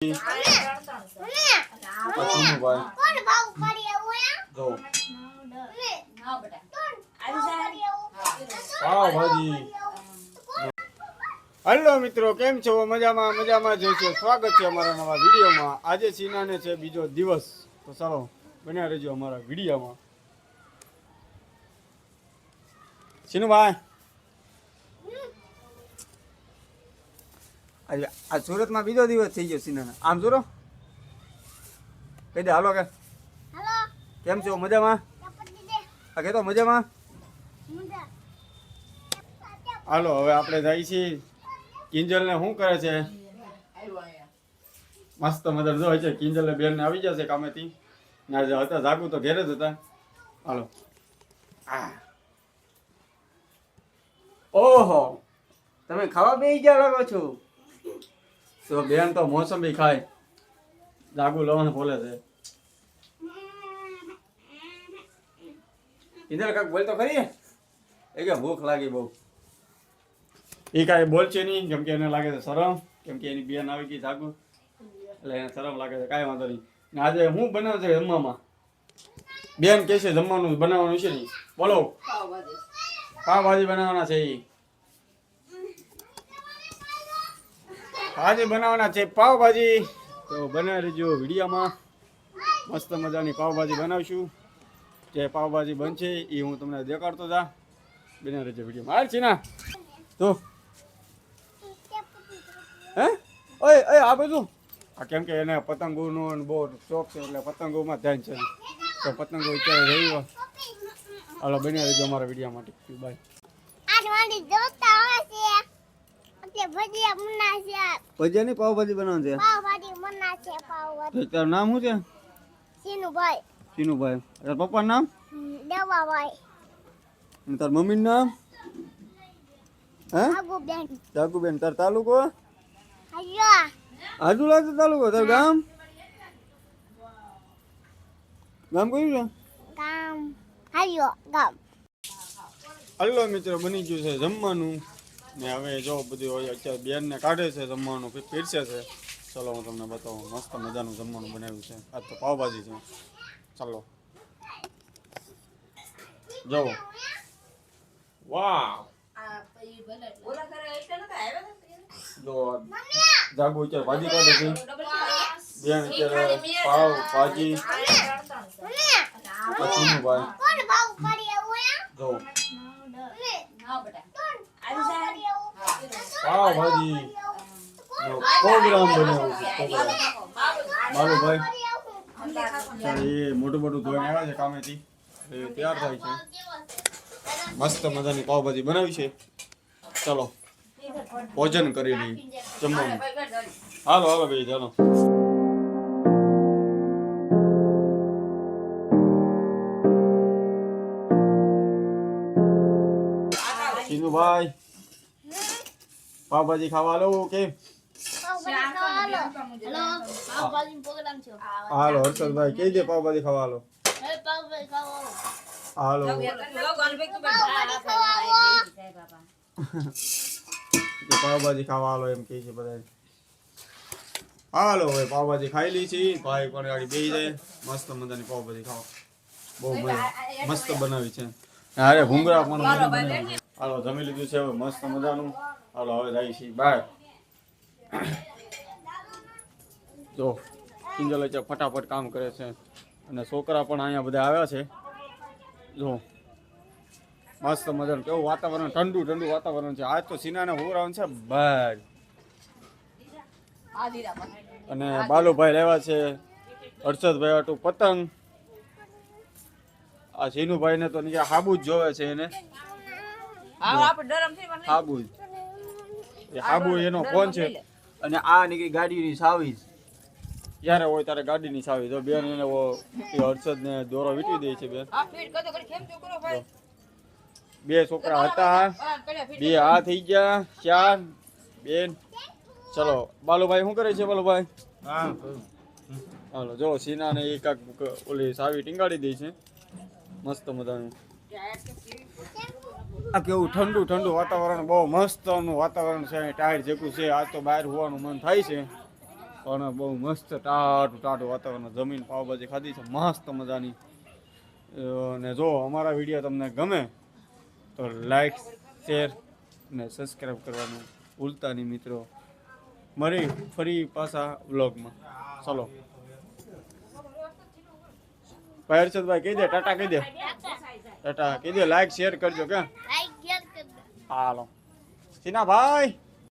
Hello મિત્રો, કેમ છો? મજામાં મજામાં જઈશું. સ્વાગત છે અમારા નવા વિડીયોમાં. આજે સીનાને છે બીજો દિવસ, તો ચાલો બન્યા રહેજો અમારા વિડીયોમાં. સીનુભાઈ, આ સુરતમાં બીજો દિવસ થઈ ગયો સીનાને. આમ જોરો કહી દે હાલો કે કેમ છો? મજામાં? આ કહેતો મજામાં. હાલો હવે આપણે જઈએ છીએ. કિંજલને શું કરે છે? મસ્ત મદર જો છે. કિંજલને બેનને આવી જશે કામેથી. આજે હતા જાગું તો ઘેરે જ હતા. હાલો. ઓહો, તમે ખાવા બેસી ગયા લાગો છો. તો બેન તો મોસંબી ખાય. જાગુ લવણ બોલે છે. કિંજલ કાક બોલ તો ખરી. એ કે ભૂખ લાગી બહુ. એ કાંઈ બોલશે નહીં, કેમ કે એને લાગે છે શરમ, કેમ કે એની બેન આવી ગઈ જાગુ, એટલે એને શરમ લાગે છે. કાંઈ વાંધો નહીં. ને આજે હું બનાવે છે જમવામાં? બેન કે છે જમવાનું બનાવવાનું છે નહીં. બોલો. પાવભાજી બનાવવાના છે. આજે બનાવવાના છે પાવભાજી. તો બનાવી લેજો વિડીયોમાં. મસ્ત મજાની પાવભાજી બનાવશું. જે પાવભાજી બનશે એ હું તમને દેખાડતો જા. બનાવી લેજો વિડીયોમાં. હાલ છે ના તો હે ઓય ઓય આ બધું આ કેમ કે એને પતંગોનો બહુ શોખ છે, એટલે પતંગોમાં ધ્યાન છે. તો પતંગો અત્યારે રહ્યો. હાલો બની રહેજો અમારા વિડીયો માટે. બાય. ભજીયાની પાવભાજી બનાવવાનું છે. તારું નામ શું છે? સીનુભાઈ. સીનુભાઈ. તારા પપ્પાનું નામ? દેવાભાઈ. અને તાર મમ્મીનું નામ? જાગુબેન. તાર તાલુકો? આજુલા તાલુકો. તાર ગામ? ગામ કયું છે? હલો મિત્રો, બની ગયું છે જમવાનું. ને હવે જો બધું અત્યારે બેન ને કાઢે છે જમવાનું, પીરસે છે. ચલો હું તમને બતાવું. મસ્ત મજાનું જમવાનું બનાવ્યું છે. આજ તો પાવભાજી છે. ચાલો જો. વાહ, જાગુ અત્યારે ભાજી કાઢે છે. બેન અત્યારે પાવ ભાજી. જો પાવ ભાજી પ્રોગ્રામ બનાવ્યો છે. મારું ભાઈ એ મોટું મોટું ધોઈને આવ્યા છે કામેથી, તૈયાર થાય છે. મસ્ત મજાની પાવભાજી બનાવી છે. ચલો ભોજન કરી લઈએ, જમવાનું. હાલો હાલો ભાઈ ચાલો. સીનુભાઈ પાવભાજી ખાવા લો કે? હાલો હર્ષદભાઈ કહી દે પાવભાજી ખાવા લો. હાલો પાવભાજી ખાવા હાલો એમ કહે છે બધા. હાલો હવે પાવભાજી ખાઈ લી છે. ભાઈ પણ ગાડી બેસી જાય. મસ્ત મજાની પાવભાજી ખાવા બહુ મસ્ત બનાવી છે. અરે ભૂંગળા પણ બનાવી છે. હાલો જમી લીધું છે હવે મસ્ત મજાનું. હાલો હવે જાય છે બહાર. જો કિંજલ ફટાફટ કામ કરે છે, અને છોકરા પણ અહીંયા બધા આવ્યા છે. જો મસ્ત મજાનું કેવું વાતાવરણ, ઠંડુ ઠંડુ વાતાવરણ છે. આજ તો સીનાને હોરાવાનું છે બહાર. અને બાલુભાઈ લેવા છે હર્ષદભાઈ આટું પતંગ. આ સીનુભાઈ ને તો નીચે હાબુ જ જોવે છે. એને હાબુ એનો ફોન છે. અને આ નીકળી ગાડીની સાવી. જ્યારે હોય ત્યારે ગાડીની સાવી. તો બેન એને હર્ષદ ને દોરો વીટી દે છે. બેન બે છોકરા હતા, બે આ થઈ ગયા 4. બેન ચલો બાલુભાઈ શું કરે છે? બાલુભાઈ હાલો જો સીના ને એક ઓલી સાવી ટીંગાડી દે છે. મસ્ત મજાનું. આ કેવું ઠંડુ ઠંડુ વાતાવરણ, બહુ મસ્તનું વાતાવરણ છે. ટાયર જેટલું છે. આજ તો બહાર હોવાનું મન થાય છે, પણ બહુ મસ્ત ટાટું વાતાવરણ, જમીન પાવભાજી ખાધી છે મસ્ત મજાની. અને જો અમારા વિડીયો તમને ગમે તો લાઈક, શેર ને સબસ્ક્રાઈબ કરવાનું ભૂલતા નહીં મિત્રો. મળી ફરી પાછા વ્લોગમાં. ચલો ભાઈ હર્ષદભાઈ કહી દે ટાટા, કહી દે ટાટા, કહી દે લાઈક શેર કરજો કે હાલો સીના ભાઈ.